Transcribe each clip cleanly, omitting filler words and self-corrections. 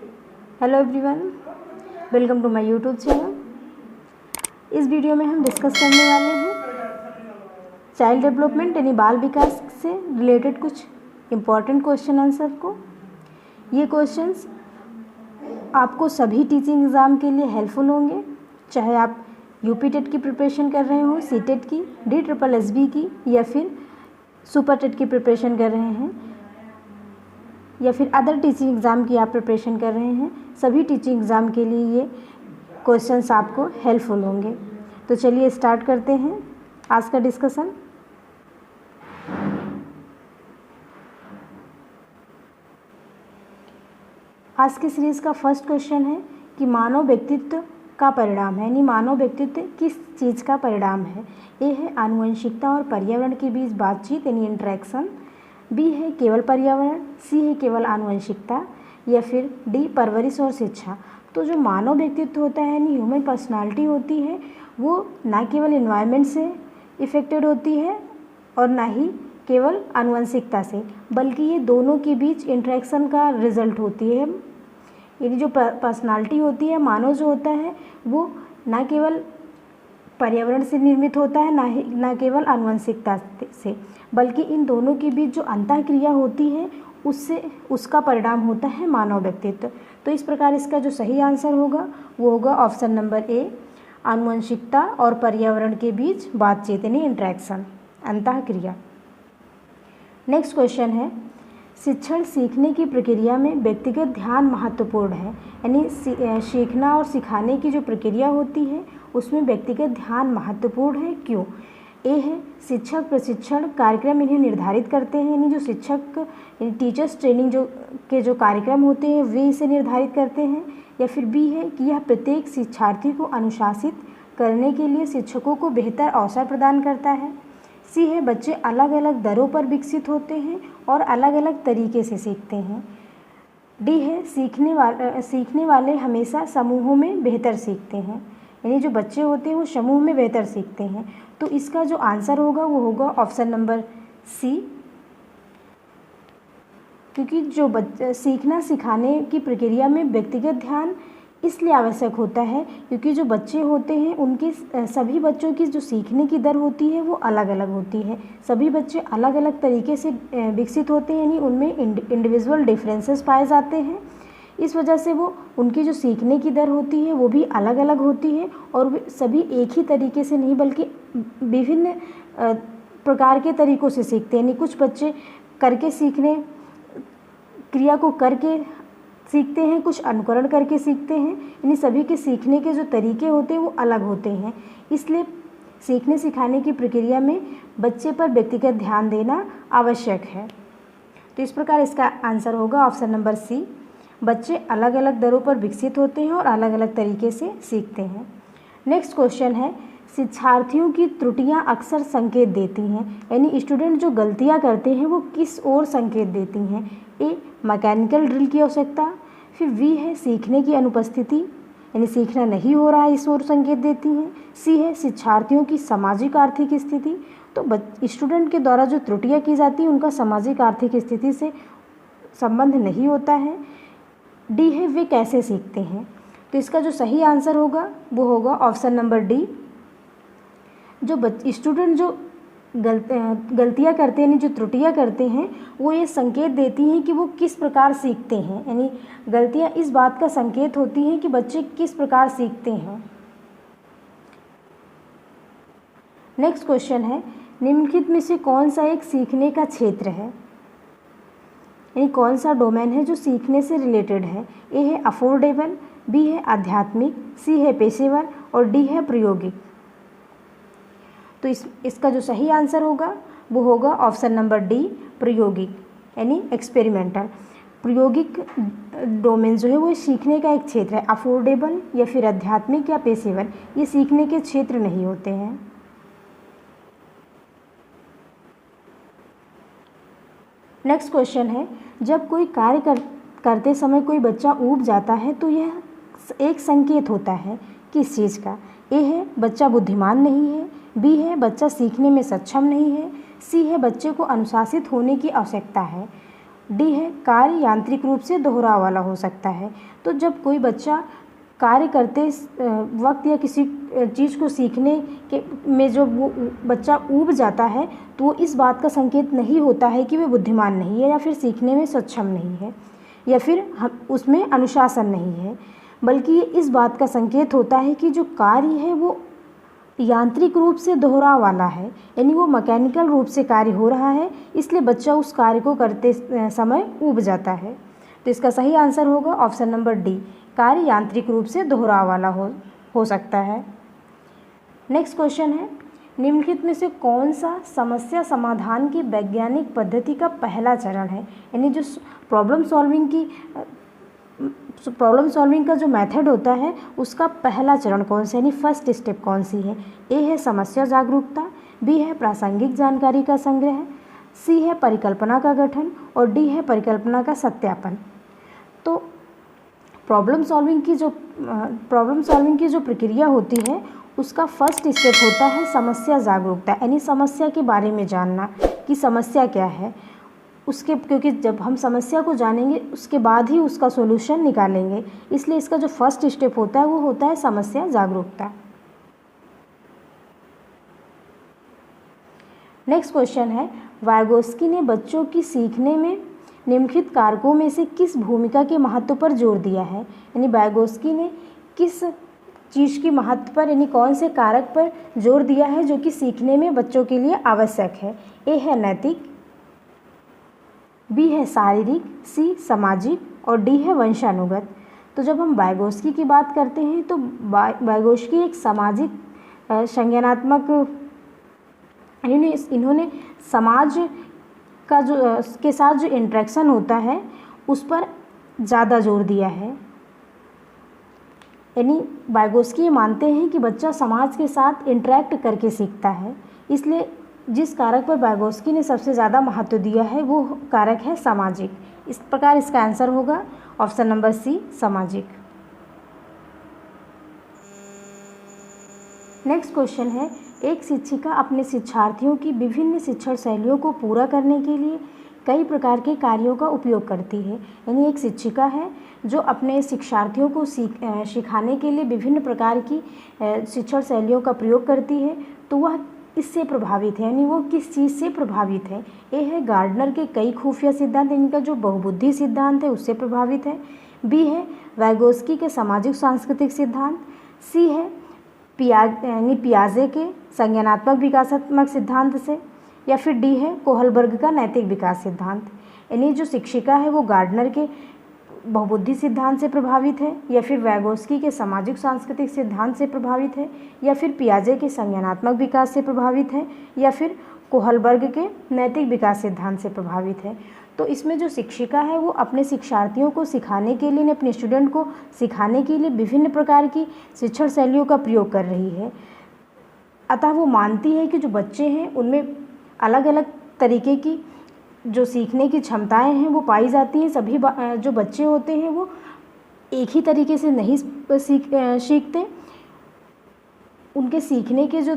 Hello everyone, welcome to my YouTube channel. इस video में हम डिस्कस करने वाले हैं चाइल्ड डेवलपमेंट यानी बाल विकास से रिलेटेड कुछ इम्पॉर्टेंट क्वेश्चन आंसर को। ये क्वेश्चंस आपको सभी टीचिंग एग्ज़ाम के लिए हेल्पफुल होंगे, चाहे आप यूपी टेट की प्रिपरेशन कर रहे हो, सी टेट की, DSSB की, या फिर सुपर टेट की प्रिपरेशन कर रहे हैं, या फिर अदर टीचिंग एग्ज़ाम की आप प्रिपरेशन कर रहे हैं। सभी टीचिंग एग्ज़ाम के लिए ये क्वेश्चंस आपको हेल्पफुल होंगे। तो चलिए स्टार्ट करते हैं आज का डिस्कशन। आज की सीरीज़ का फर्स्ट क्वेश्चन है कि मानव व्यक्तित्व का परिणाम है, यानी मानव व्यक्तित्व किस चीज़ का परिणाम है। ए है आनुवंशिकता और पर्यावरण के बीच बातचीत यानी इंटरेक्शन, बी है केवल पर्यावरण, सी है केवल आनुवंशिकता, या फिर डी परवरिश और शिक्षा। तो जो मानव व्यक्तित्व होता है यानी ह्यूमन पर्सनालिटी होती है, वो ना केवल इन्वायरमेंट से इफ़ेक्टेड होती है और ना ही केवल आनुवंशिकता से, बल्कि ये दोनों के बीच इंटरेक्शन का रिजल्ट होती है। यानी जो पर्सनालिटी होती है, मानव जो होता है, वो ना केवल पर्यावरण से निर्मित होता है, ना केवल आनुवंशिकता से, बल्कि इन दोनों के बीच जो अंतःक्रिया होती है उसका परिणाम होता है मानव व्यक्तित्व। तो इस प्रकार इसका जो सही आंसर होगा वो होगा ऑप्शन नंबर ए, आनुवंशिकता और पर्यावरण के बीच बातचीत यानी इंटरेक्शन, अंतःक्रिया। नेक्स्ट क्वेश्चन है, शिक्षण सीखने की प्रक्रिया में व्यक्तिगत ध्यान महत्वपूर्ण है, यानी सीखना और सिखाने की जो प्रक्रिया होती है उसमें व्यक्तिगत ध्यान महत्वपूर्ण है, क्यों। ए है शिक्षक प्रशिक्षण कार्यक्रम इन्हें निर्धारित करते हैं, यानी जो शिक्षक यानी टीचर्स ट्रेनिंग जो कार्यक्रम होते हैं वे इसे निर्धारित करते हैं, या फिर बी है कि यह प्रत्येक शिक्षार्थी को अनुशासित करने के लिए शिक्षकों को बेहतर अवसर प्रदान करता है, सी है बच्चे अलग अलग दरों पर विकसित होते हैं और अलग अलग तरीके से सीखते हैं, डी है सीखने वाले हमेशा समूहों में बेहतर सीखते हैं, यानी जो बच्चे होते हैं वो समूह में बेहतर सीखते हैं। तो इसका जो आंसर होगा वो होगा ऑप्शन नंबर सी, क्योंकि जो सीखना सिखाने की प्रक्रिया में व्यक्तिगत ध्यान इसलिए आवश्यक होता है क्योंकि जो बच्चे होते हैं उनकी सभी बच्चों की जो सीखने की दर होती है वो अलग अलग होती है। सभी बच्चे अलग अलग तरीके से विकसित होते हैं, यानी उनमें इंडिविजुअल डिफरेंसेस पाए जाते हैं। इस वजह से वो उनकी जो सीखने की दर होती है वो भी अलग अलग होती है और वे सभी एक ही तरीके से नहीं बल्कि विभिन्न प्रकार के तरीक़ों से सीखते हैं। यानी कुछ बच्चे करके सीखने क्रिया को करके सीखते हैं, कुछ अनुकरण करके सीखते हैं, यानी सभी के सीखने के जो तरीके होते हैं वो अलग होते हैं। इसलिए सीखने सिखाने की प्रक्रिया में बच्चे पर व्यक्तिगत ध्यान देना आवश्यक है। तो इस प्रकार इसका आंसर होगा ऑप्शन नंबर सी, बच्चे अलग अलग दरों पर विकसित होते हैं और अलग अलग तरीके से सीखते हैं। नेक्स्ट क्वेश्चन है, शिक्षार्थियों की त्रुटियां अक्सर संकेत देती हैं, यानी स्टूडेंट जो गलतियां करते हैं वो किस ओर संकेत देती हैं। ए मैकेनिकल ड्रिल की आवश्यकता, फिर बी है सीखने की अनुपस्थिति यानी सीखना नहीं हो रहा है इस ओर संकेत देती हैं, सी है शिक्षार्थियों की सामाजिक आर्थिक स्थिति, तो स्टूडेंट के द्वारा जो त्रुटियां की जाती हैं उनका सामाजिक आर्थिक स्थिति से संबंध नहीं होता है, डी है वे कैसे सीखते हैं। तो इसका जो सही आंसर होगा वो होगा ऑप्शन नंबर डी, जो स्टूडेंट जो गलतियाँ करते हैं यानी जो त्रुटियाँ करते हैं वो ये संकेत देती हैं कि वो किस प्रकार सीखते हैं, यानी गलतियाँ इस बात का संकेत होती हैं कि बच्चे किस प्रकार सीखते हैं। नेक्स्ट क्वेश्चन है, निम्नलिखित में से कौन सा एक सीखने का क्षेत्र है, यानी कौन सा डोमेन है जो सीखने से रिलेटेड है। ए है अफोर्डेबल, बी है आध्यात्मिक, सी है पेशेवर और डी है प्रायोगिक। तो इसका जो सही आंसर होगा वो होगा ऑप्शन नंबर डी, प्रायोगिक यानी एक्सपेरिमेंटल। प्रायोगिक डोमेन जो है वो सीखने का एक क्षेत्र है। अफोर्डेबल या फिर आध्यात्मिक या पेशेवर ये सीखने के क्षेत्र नहीं होते हैं। नेक्स्ट क्वेश्चन है, जब कोई कार्य करते समय कोई बच्चा ऊब जाता है तो यह एक संकेत होता है किस चीज़ का। ए है बच्चा बुद्धिमान नहीं है, बी है बच्चा सीखने में सक्षम नहीं है, सी है बच्चे को अनुशासित होने की आवश्यकता है, डी है कार्य यांत्रिक रूप से दोहराव वाला हो सकता है। तो जब कोई बच्चा कार्य करते वक्त या किसी चीज़ को सीखने के में जो वो बच्चा ऊब जाता है, तो वो इस बात का संकेत नहीं होता है कि वह बुद्धिमान नहीं है या फिर सीखने में सक्षम नहीं है या फिर उसमें अनुशासन नहीं है, बल्कि ये इस बात का संकेत होता है कि जो कार्य है वो यांत्रिक रूप से दोहराव वाला है, यानी वो मैकेनिकल रूप से कार्य हो रहा है, इसलिए बच्चा उस कार्य को करते समय ऊब जाता है। तो इसका सही आंसर होगा ऑप्शन नंबर डी, कार्य यांत्रिक रूप से दोहराव वाला हो सकता है। नेक्स्ट क्वेश्चन है, निम्नलिखित में से कौन सा समस्या समाधान की वैज्ञानिक पद्धति का पहला चरण है, यानी जो प्रॉब्लम सॉल्विंग का जो मेथड होता है उसका पहला चरण कौन सा, यानी फर्स्ट स्टेप कौन सी है। ए है समस्या जागरूकता, बी है प्रासंगिक जानकारी का संग्रह, सी है परिकल्पना का गठन और डी है परिकल्पना का सत्यापन। तो प्रॉब्लम सॉल्विंग की जो प्रक्रिया होती है उसका फर्स्ट स्टेप होता है समस्या जागरूकता, यानी समस्या के बारे में जानना कि समस्या क्या है उसके, क्योंकि जब हम समस्या को जानेंगे उसके बाद ही उसका सॉल्यूशन निकालेंगे, इसलिए इसका जो फर्स्ट स्टेप होता है वो होता है समस्या जागरूकता। नेक्स्ट क्वेश्चन है, वाइगोस्की ने बच्चों की सीखने में निम्नलिखित कारकों में से किस भूमिका के महत्व पर जोर दिया है, यानी वाइगोस्की ने किस चीज़ की महत्व पर, यानी कौन से कारक पर जोर दिया है जो कि सीखने में बच्चों के लिए आवश्यक है। ए है नैतिक, बी है शारीरिक, सी सामाजिक और डी है वंशानुगत। तो जब हम वाइगोस्की की बात करते हैं तो वाइगोस्की एक सामाजिक संज्ञानात्मक, इन्होंने समाज का जो के साथ जो इंटरेक्शन होता है उस पर ज़्यादा जोर दिया है, यानी वाइगोस्की ये मानते हैं कि बच्चा समाज के साथ इंटरेक्ट करके सीखता है, इसलिए जिस कारक पर वाइगोस्की ने सबसे ज़्यादा महत्व दिया है वो कारक है सामाजिक। इस प्रकार इसका आंसर होगा ऑप्शन नंबर सी, सामाजिक। नेक्स्ट क्वेश्चन है, एक शिक्षिका अपने शिक्षार्थियों की विभिन्न शिक्षण शैलियों को पूरा करने के लिए कई प्रकार के कार्यों का उपयोग करती है, यानी एक शिक्षिका है जो अपने शिक्षार्थियों को सिखाने के लिए विभिन्न प्रकार की शिक्षण शैलियों का प्रयोग करती है, तो वह इससे प्रभावित है, यानी वो किस चीज़ से प्रभावित है। ए है गार्डनर के कई खुफिया सिद्धांत, इनका जो बहुबुद्धि सिद्धांत है उससे प्रभावित है, बी है वाइगोस्की के सामाजिक सांस्कृतिक सिद्धांत, सी है पियाजे के संज्ञानात्मक विकासात्मक सिद्धांत से, या फिर डी है कोहलबर्ग का नैतिक विकास सिद्धांत। यानी जो शिक्षिका है वो गार्डनर के बहुबुद्धि सिद्धांत से प्रभावित है, या फिर वाइगोस्की के सामाजिक सांस्कृतिक सिद्धांत से प्रभावित है, या फिर पियाजे के संज्ञानात्मक विकास से प्रभावित है, या फिर कोहलबर्ग के नैतिक विकास सिद्धांत से प्रभावित है। तो इसमें जो शिक्षिका है वो अपने शिक्षार्थियों को सिखाने के लिए, अपने स्टूडेंट को सिखाने के लिए विभिन्न प्रकार की शिक्षण शैलियों का प्रयोग कर रही है। अतः वो मानती है कि जो बच्चे हैं उनमें अलग अलग तरीके की जो सीखने की क्षमताएं हैं वो पाई जाती हैं। सभी जो बच्चे होते हैं वो एक ही तरीके से नहीं सीखते, उनके सीखने के जो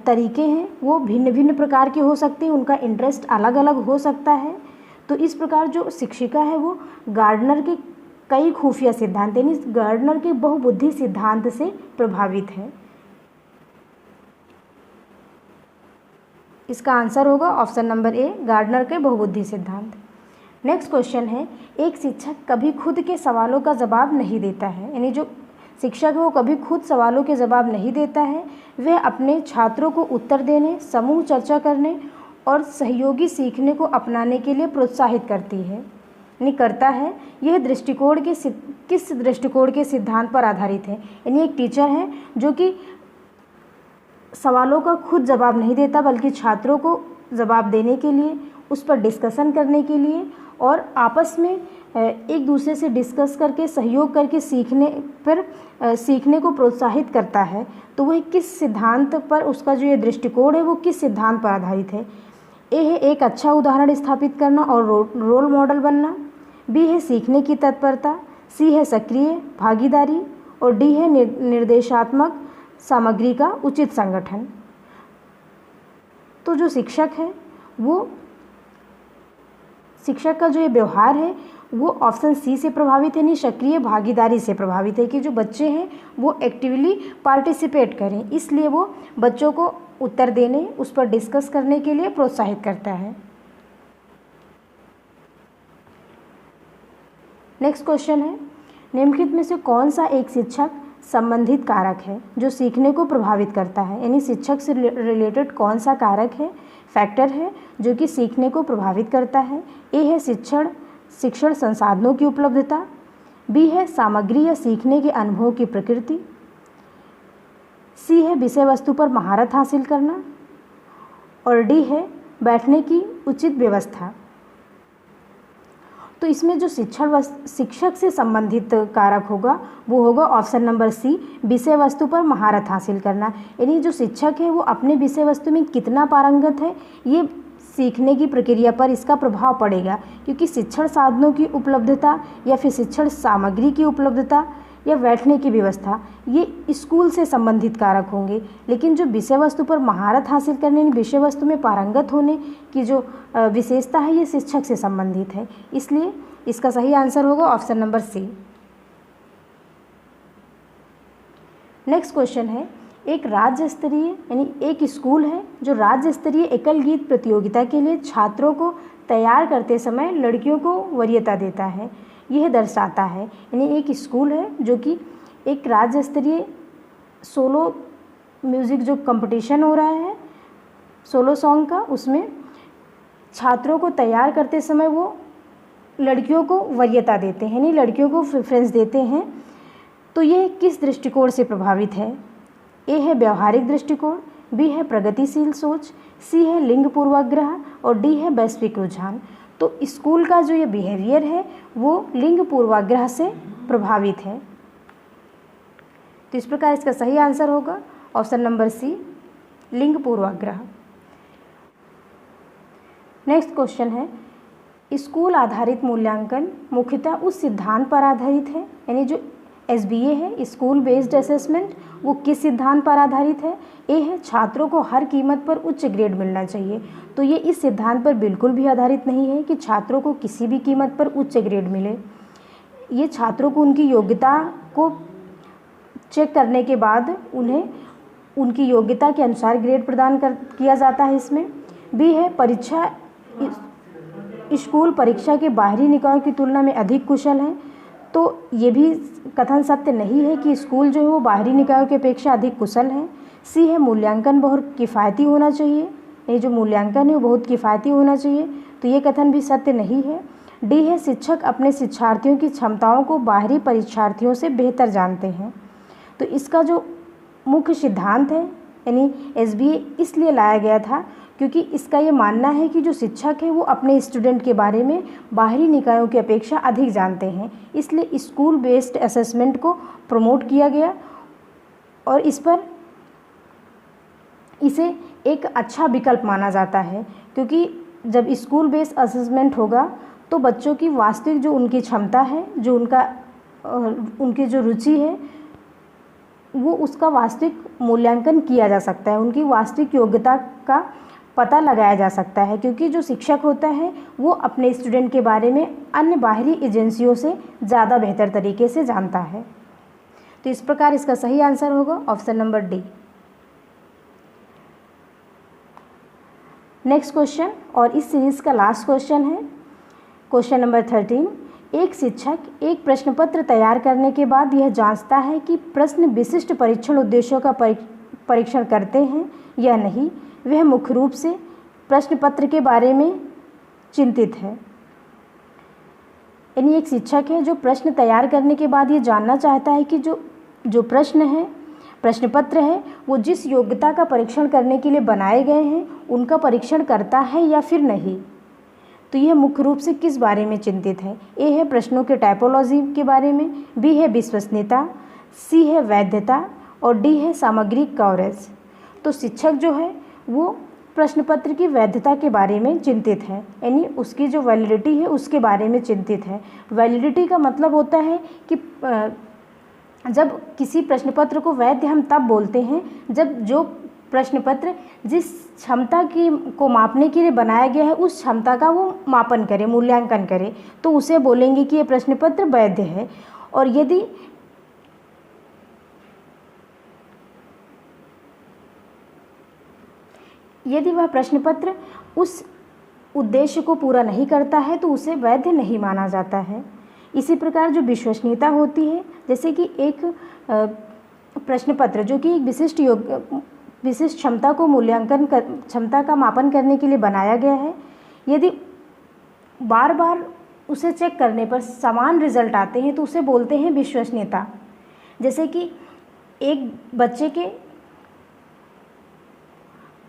तरीके हैं वो भिन्न भिन्न प्रकार के हो सकते हैं, उनका इंटरेस्ट अलग अलग हो सकता है। तो इस प्रकार जो शिक्षिका है वो गार्डनर के कई खुफिया सिद्धांत, यानी गार्डनर के बहुबुद्धि सिद्धांत से प्रभावित है। इसका आंसर होगा ऑप्शन नंबर ए, गार्डनर के बहुबुद्धि सिद्धांत। नेक्स्ट क्वेश्चन है, एक शिक्षक कभी खुद के सवालों का जवाब नहीं देता है, यानी जो शिक्षक है वो कभी खुद सवालों के जवाब नहीं देता है, वह अपने छात्रों को उत्तर देने, समूह चर्चा करने और सहयोगी सीखने को अपनाने के लिए प्रोत्साहित करती है, यानी करता है। यह दृष्टिकोण के किस दृष्टिकोण के सिद्धांत पर आधारित है, यानी एक टीचर है जो कि सवालों का खुद जवाब नहीं देता बल्कि छात्रों को जवाब देने के लिए, उस पर डिस्कशन करने के लिए और आपस में एक दूसरे से डिस्कस करके सहयोग करके सीखने को प्रोत्साहित करता है। तो वह किस सिद्धांत पर, उसका जो ये दृष्टिकोण है वो किस सिद्धांत पर आधारित है। ए है एक अच्छा उदाहरण स्थापित करना और रोल मॉडल बनना, बी है सीखने की तत्परता, सी है सक्रिय भागीदारी और डी है निर्देशात्मक सामग्री का उचित संगठन। तो जो शिक्षक है वो शिक्षक का जो ये व्यवहार है वो ऑप्शन सी से प्रभावित है, यानी सक्रिय भागीदारी से प्रभावित है कि जो बच्चे हैं वो एक्टिवली पार्टिसिपेट करें, इसलिए वो बच्चों को उत्तर देने, उस पर डिस्कस करने के लिए प्रोत्साहित करता है। नेक्स्ट क्वेश्चन है, निम्नलिखित में से कौन सा एक शिक्षक संबंधित कारक है जो सीखने को प्रभावित करता है, यानी शिक्षक से रिलेटेड कौन सा कारक है, फैक्टर है जो कि सीखने को प्रभावित करता है। ए है शिक्षण संसाधनों की उपलब्धता, बी है सामग्री या सीखने के अनुभव की प्रकृति, सी है विषय वस्तु पर महारत हासिल करना, और डी है बैठने की उचित व्यवस्था। तो इसमें जो शिक्षक से संबंधित कारक होगा वो होगा ऑप्शन नंबर सी, विषय वस्तु पर महारत हासिल करना, यानी जो शिक्षक है वो अपने विषय वस्तु में कितना पारंगत है ये सीखने की प्रक्रिया पर इसका प्रभाव पड़ेगा, क्योंकि शिक्षण साधनों की उपलब्धता या फिर शिक्षण सामग्री की उपलब्धता या बैठने की व्यवस्था ये स्कूल से संबंधित कारक होंगे, लेकिन जो विषय वस्तु पर महारत हासिल करने, विषय वस्तु में पारंगत होने की जो विशेषता है ये शिक्षक से संबंधित है, इसलिए इसका सही आंसर होगा option number C. Next question है, एक राज्य स्तरीय यानी एक स्कूल है जो राज्य स्तरीय एकल गीत प्रतियोगिता के लिए छात्रों को तैयार करते समय लड़कियों को वरीयता देता है, यह दर्शाता है, यानी एक स्कूल है जो कि एक राज्य स्तरीय सोलो म्यूज़िक जो कंपटीशन हो रहा है सोलो सॉन्ग का, उसमें छात्रों को तैयार करते समय वो लड़कियों को वरीयता देते हैं, यानी लड़कियों को प्रेफरेंस देते हैं। तो ये किस दृष्टिकोण से प्रभावित है? ए है व्यवहारिक दृष्टिकोण, बी है प्रगतिशील सोच, सी है लिंग पूर्वाग्रह और डी है वैश्विक रुझान। तो स्कूल का जो ये बिहेवियर है वो लिंग पूर्वाग्रह से प्रभावित है। तो इस प्रकार इसका सही आंसर होगा ऑप्शन नंबर सी, लिंग पूर्वाग्रह। नेक्स्ट क्वेश्चन है, स्कूल आधारित मूल्यांकन मुख्यतः उस सिद्धांत पर आधारित है, यानी जो SBA है स्कूल बेस्ड असेसमेंट, वो किस सिद्धांत पर आधारित है? ए है छात्रों को हर कीमत पर उच्च ग्रेड मिलना चाहिए, तो ये इस सिद्धांत पर बिल्कुल भी आधारित नहीं है कि छात्रों को किसी भी कीमत पर उच्च ग्रेड मिले। ये छात्रों को उनकी योग्यता को चेक करने के बाद उन्हें उनकी योग्यता के अनुसार ग्रेड प्रदान किया जाता है इसमें। बी है परीक्षा स्कूल परीक्षा के बाहरी निकायों की तुलना में अधिक कुशल हैं, तो ये भी कथन सत्य नहीं है कि स्कूल जो है वो बाहरी निकायों की अपेक्षा अधिक कुशल है। सी है मूल्यांकन बहुत किफ़ायती होना चाहिए, ये जो मूल्यांकन है वो बहुत किफ़ायती होना चाहिए, तो ये कथन भी सत्य नहीं है। डी है शिक्षक अपने शिक्षार्थियों की क्षमताओं को बाहरी परीक्षार्थियों से बेहतर जानते हैं। तो इसका जो मुख्य सिद्धांत है यानी SBA इसलिए लाया गया था क्योंकि इसका ये मानना है कि जो शिक्षक है वो अपने स्टूडेंट के बारे में बाहरी निकायों की अपेक्षा अधिक जानते हैं, इसलिए स्कूल बेस्ड असेसमेंट को प्रमोट किया गया और इसे एक अच्छा विकल्प माना जाता है, क्योंकि जब स्कूल बेस्ड असेसमेंट होगा तो बच्चों की वास्तविक जो उनकी क्षमता है, जो उनकी जो रुचि है वो उसका वास्तविक मूल्यांकन किया जा सकता है, उनकी वास्तविक योग्यता का पता लगाया जा सकता है, क्योंकि जो शिक्षक होता है वो अपने स्टूडेंट के बारे में अन्य बाहरी एजेंसियों से ज़्यादा बेहतर तरीके से जानता है। तो इस प्रकार इसका सही आंसर होगा option number D. Next question और इस सीरीज़ का लास्ट क्वेश्चन है क्वेश्चन नंबर 13। एक शिक्षक एक प्रश्न पत्र तैयार करने के बाद यह जांचता है कि प्रश्न विशिष्ट परीक्षण उद्देश्यों का परीक्षण करते हैं या नहीं, वह मुख्य रूप से प्रश्न पत्र के बारे में चिंतित है। यानी एक शिक्षक है जो प्रश्न तैयार करने के बाद ये जानना चाहता है कि जो प्रश्न पत्र है वो जिस योग्यता का परीक्षण करने के लिए बनाए गए हैं उनका परीक्षण करता है या फिर नहीं। तो यह मुख्य रूप से किस बारे में चिंतित है? ए है प्रश्नों के टाइपोलॉजी के बारे में, बी है विश्वसनीयता, सी है वैधता और डी है सामग्रिक कवरेज। तो शिक्षक जो है वो प्रश्न पत्र की वैधता के बारे में चिंतित है, यानी उसकी जो वैलिडिटी है उसके बारे में चिंतित है। वैलिडिटी का मतलब होता है कि जब किसी प्रश्न पत्र को वैध हम तब बोलते हैं जब जो प्रश्न पत्र जिस क्षमता की को मापने के लिए बनाया गया है उस क्षमता का वो मापन करे, मूल्यांकन करे, तो उसे बोलेंगे कि ये प्रश्न पत्र वैध है। और यदि वह प्रश्न पत्र उस उद्देश्य को पूरा नहीं करता है तो उसे वैध नहीं माना जाता है। इसी प्रकार जो विश्वसनीयता होती है, जैसे कि एक प्रश्न पत्र जो कि एक विशिष्ट क्षमता को क्षमता का मापन करने के लिए बनाया गया है, यदि बार बार उसे चेक करने पर समान रिजल्ट आते हैं तो उसे बोलते हैं विश्वसनीयता। जैसे कि एक बच्चे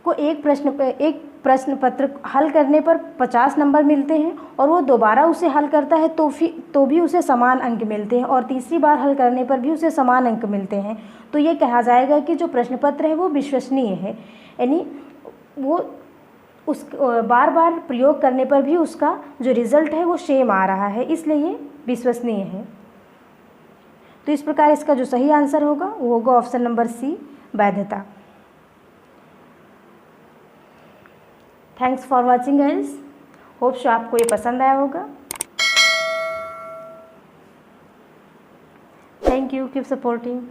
को एक प्रश्न पत्र हल करने पर 50 नंबर मिलते हैं और वो दोबारा उसे हल करता है तो भी उसे समान अंक मिलते हैं, और तीसरी बार हल करने पर भी उसे समान अंक मिलते हैं, तो ये कहा जाएगा कि जो प्रश्न पत्र है वो विश्वसनीय है। यानी वो उस बार बार प्रयोग करने पर भी उसका जो रिज़ल्ट है वो सेम आ रहा है, इसलिए ये विश्वसनीय है। तो इस प्रकार इसका जो सही आंसर होगा वो होगा ऑप्शन नंबर सी, वैधता। Thanks for watching guys, hope so आपको ये पसंद आया होगा। Thank you, keep supporting.